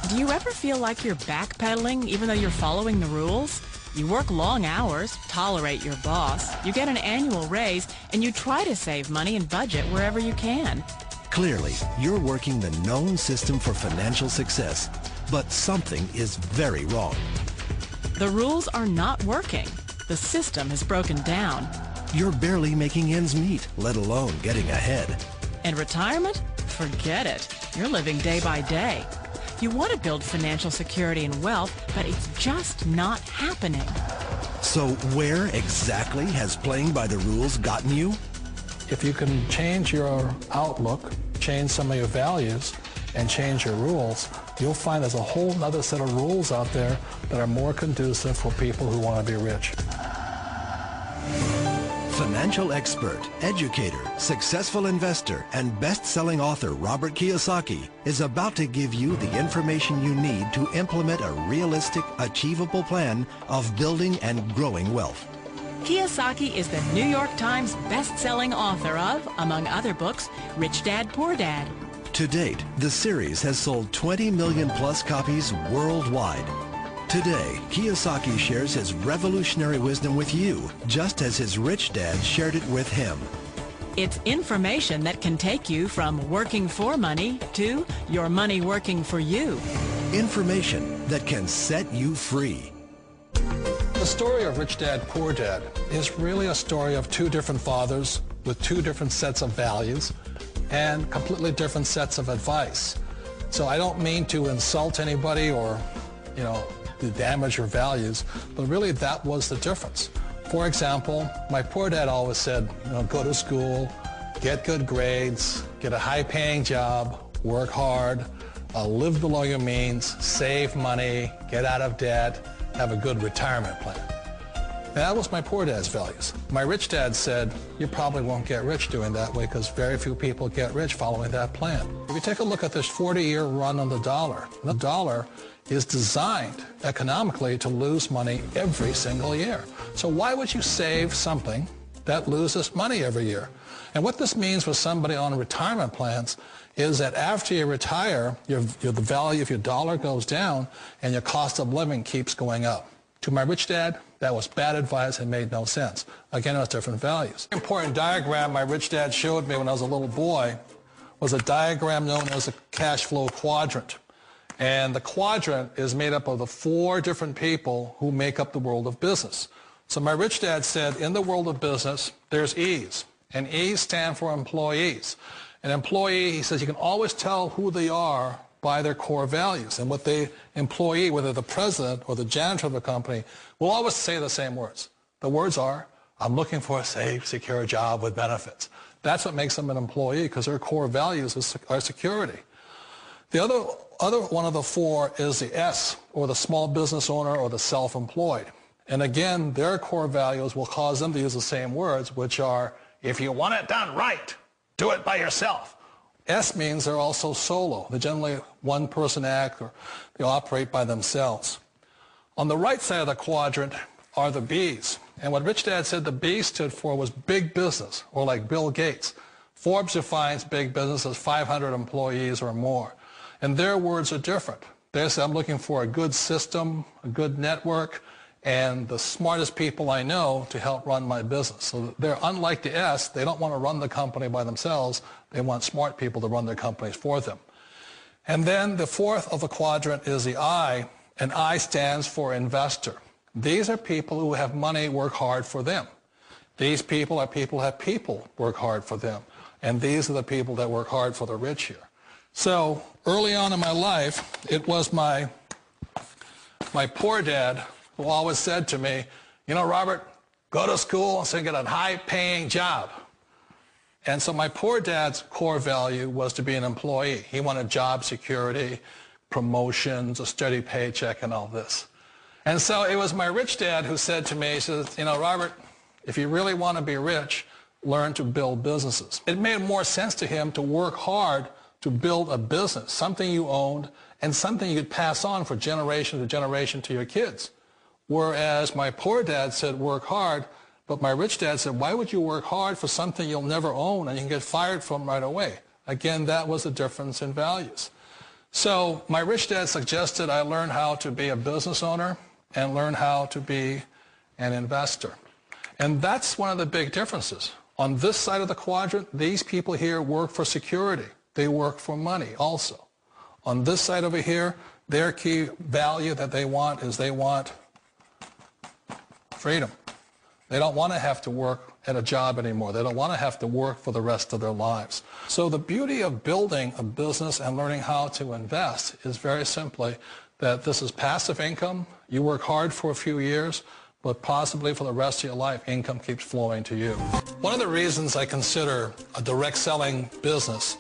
Do you ever feel like you're backpedaling even though you're following the rules? You work long hours, tolerate your boss, you get an annual raise, and you try to save money and budget wherever you can. Clearly, you're working the known system for financial success, but something is very wrong. The rules are not working. The system has broken down. You're barely making ends meet, let alone getting ahead. And retirement? Forget it. You're living day by day. You want to build financial security and wealth, but it's just not happening. So where exactly has playing by the rules gotten you? If you can change your outlook, change some of your values, and change your rules, you'll find there's a whole other set of rules out there that are more conducive for people who want to be rich. Financial expert, educator, successful investor, and best-selling author Robert Kiyosaki is about to give you the information you need to implement a realistic, achievable plan of building and growing wealth. Kiyosaki is the New York Times best-selling author of, among other books, Rich Dad, Poor Dad. To date, the series has sold 20 million plus copies worldwide. Today, Kiyosaki shares his revolutionary wisdom with you, just as his rich dad shared it with him. It's information that can take you from working for money to your money working for you. Information that can set you free. The story of Rich Dad, Poor Dad is really a story of two different fathers with two different sets of values and completely different sets of advice. So I don't mean to insult anybody or, to damage your values, but really that was the difference. For example, my poor dad always said, go to school, get good grades, get a high-paying job, work hard, live below your means, save money, get out of debt, have a good retirement plan. And that was my poor dad's values. My rich dad said, you probably won't get rich doing that way because very few people get rich following that plan. If you take a look at this 40-year run on the dollar is designed economically to lose money every single year. So why would you save something that loses money every year? And what this means for somebody on retirement plans is that after you retire, the value of your dollar goes down and your cost of living keeps going up. To my rich dad, that was bad advice and made no sense. Again, it was different values. An important diagram my rich dad showed me when I was a little boy was a diagram known as a cash flow quadrant. And the quadrant is made up of the four different people who make up the world of business. So my rich dad said, in the world of business, there's E's. And E's stand for employees. An employee, he says, you can always tell who they are by their core values. And what the employee, whether the president or the janitor of the company, will always say the same words. The words are, I'm looking for a safe, secure job with benefits. That's what makes them an employee, because their core values are security. The other one of the four is the S, or the small business owner or the self-employed. And again, their core values will cause them to use the same words, which are, if you want it done right, do it by yourself. S means they're also solo. They're generally one-person act, or they operate by themselves. On the right side of the quadrant are the B's. And what Rich Dad said the B stood for was big business, or like Bill Gates. Forbes defines big business as 500 employees or more. And their words are different. They say, I'm looking for a good system, a good network, and the smartest people I know to help run my business. So they're unlike the S. They don't want to run the company by themselves. They want smart people to run their companies for them. And then the fourth of the quadrant is the I, and I stands for investor. These are people who have money work hard for them. These people are people who have people work hard for them. And these are the people that work hard for the rich here. So early on in my life, it was my poor dad who always said to me, Robert, go to school and get a high-paying job. And so my poor dad's core value was to be an employee. He wanted job security, promotions, a steady paycheck, and all this. And so it was my rich dad who said to me, he says, Robert, if you really want to be rich, learn to build businesses. It made more sense to him to work hard to build a business, something you owned and something you could pass on for generation to generation to your kids. Whereas my poor dad said work hard, but my rich dad said, why would you work hard for something you'll never own and you can get fired from right away? Again, that was the difference in values. So my rich dad suggested I learn how to be a business owner and learn how to be an investor. And that's one of the big differences. On this side of the quadrant, these people here work for security. They work for money also. On this side over here, their key value that they want is they want freedom. They don't want to have to work at a job anymore. They don't want to have to work for the rest of their lives. So the beauty of building a business and learning how to invest is very simply that this is passive income. You work hard for a few years, but possibly for the rest of your life, income keeps flowing to you. One of the reasons I consider a direct selling business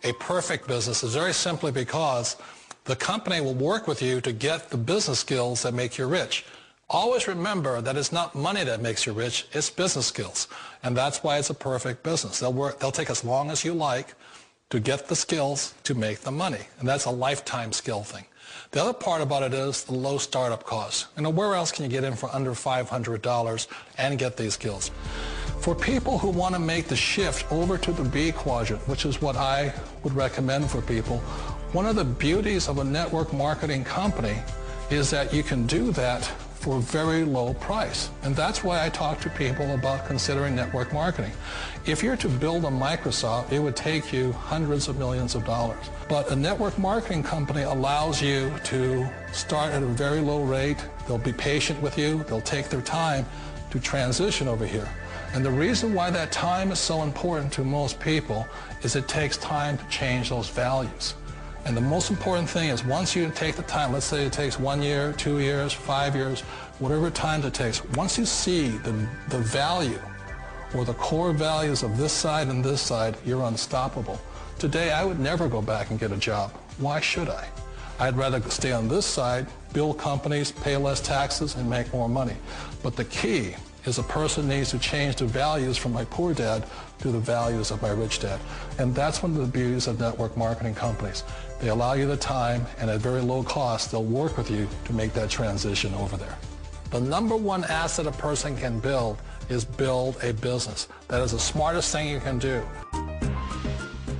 a perfect business is very simply because the company will work with you to get the business skills that make you rich. Always remember that it's not money that makes you rich, it's business skills. And that's why it's a perfect business. They'll take as long as you like to get the skills to make the money. And that's a lifetime skill thing. The other part about it is the low startup costs. You know, where else can you get in for under $500 and get these skills? For people who want to make the shift over to the B quadrant, which is what I would recommend for people, one of the beauties of a network marketing company is that you can do that for a very low price. And that's why I talk to people about considering network marketing. If you're to build a Microsoft, it would take you hundreds of millions of dollars. But a network marketing company allows you to start at a very low rate. They'll be patient with you. They'll take their time to transition over here. And the reason why that time is so important to most people is it takes time to change those values. And the most important thing is once you take the time, let's say it takes 1 year, 2 years, 5 years, whatever time it takes, once you see the value or the core values of this side and this side, you're unstoppable. Today, I would never go back and get a job. Why should I? I'd rather stay on this side, build companies, pay less taxes, and make more money. But the key is a person needs to change the values from my poor dad to the values of my rich dad. And that's one of the beauties of network marketing companies. They allow you the time, and at very low cost, they'll work with you to make that transition over there. The number one asset a person can build is build a business. That is the smartest thing you can do.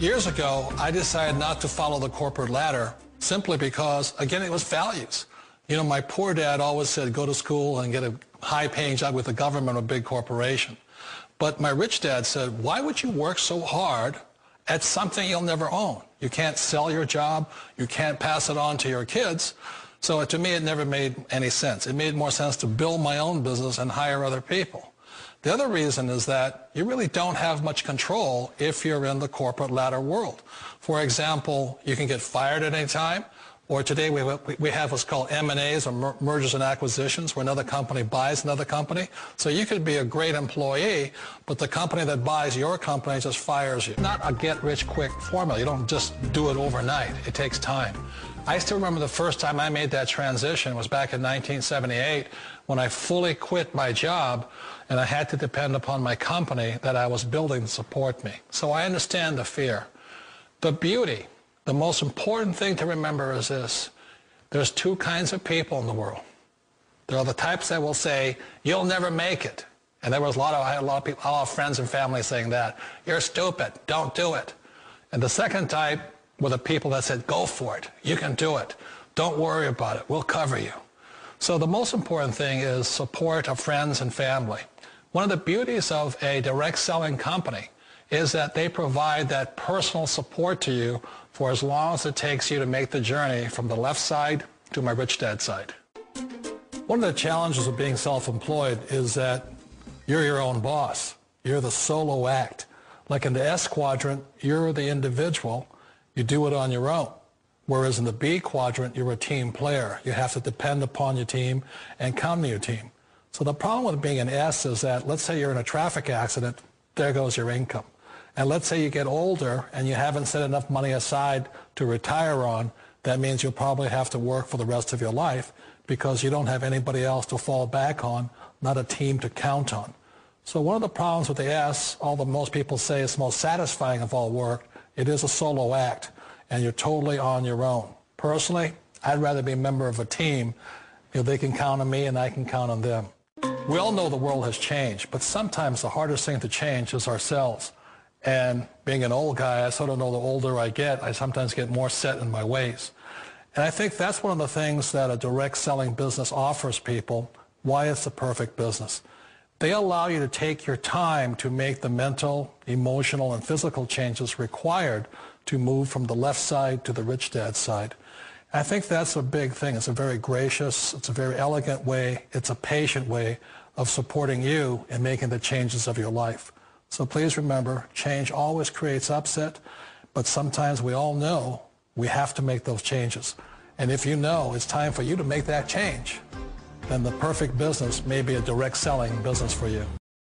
Years ago, I decided not to follow the corporate ladder simply because, again, it was values. You know, my poor dad always said, go to school and get a high-paying job with the government or a big corporation. But my rich dad said, why would you work so hard at something you'll never own? You can't sell your job. You can't pass it on to your kids. So to me, it never made any sense. It made more sense to build my own business and hire other people. The other reason is that you really don't have much control if you're in the corporate ladder world. For example, you can get fired at any time. Or today we have what's called M&As, or mergers and acquisitions, where another company buys another company. So you could be a great employee, but the company that buys your company just fires you. Not a get-rich-quick formula. You don't just do it overnight. It takes time. I still remember the first time I made that transition was back in 1978 when I fully quit my job and I had to depend upon my company that I was building to support me. So I understand the fear. The beauty. The most important thing to remember is this. There's two kinds of people in the world. There are the types that will say, you'll never make it. And I had a lot of friends and family saying that. You're stupid. Don't do it. And the second type were the people that said, go for it. You can do it. Don't worry about it. We'll cover you. So the most important thing is support of friends and family. One of the beauties of a direct selling company is that they provide that personal support to you for as long as it takes you to make the journey from the left side to my rich dad side. One of the challenges of being self-employed is that you're your own boss. You're the solo act. Like in the S quadrant, you're the individual. You do it on your own. Whereas in the B quadrant, you're a team player. You have to depend upon your team and count on your team. So the problem with being an S is that, let's say you're in a traffic accident, there goes your income. And let's say you get older and you haven't set enough money aside to retire on, that means you'll probably have to work for the rest of your life because you don't have anybody else to fall back on, not a team to count on. So one of the problems with the S, although most people say it's most satisfying of all work, it is a solo act, and you're totally on your own. Personally, I'd rather be a member of a team. If they can count on me and I can count on them. We all know the world has changed, but sometimes the hardest thing to change is ourselves. And being an old guy, I sort of know the older I get, I sometimes get more set in my ways. And I think that's one of the things that a direct selling business offers people, why it's the perfect business. They allow you to take your time to make the mental, emotional, and physical changes required to move from the left side to the rich dad side. I think that's a big thing. It's a very gracious, it's a very elegant way, it's a patient way of supporting you in making the changes of your life. So please remember, change always creates upset, but sometimes we all know we have to make those changes. And if you know it's time for you to make that change, then the perfect business may be a direct selling business for you.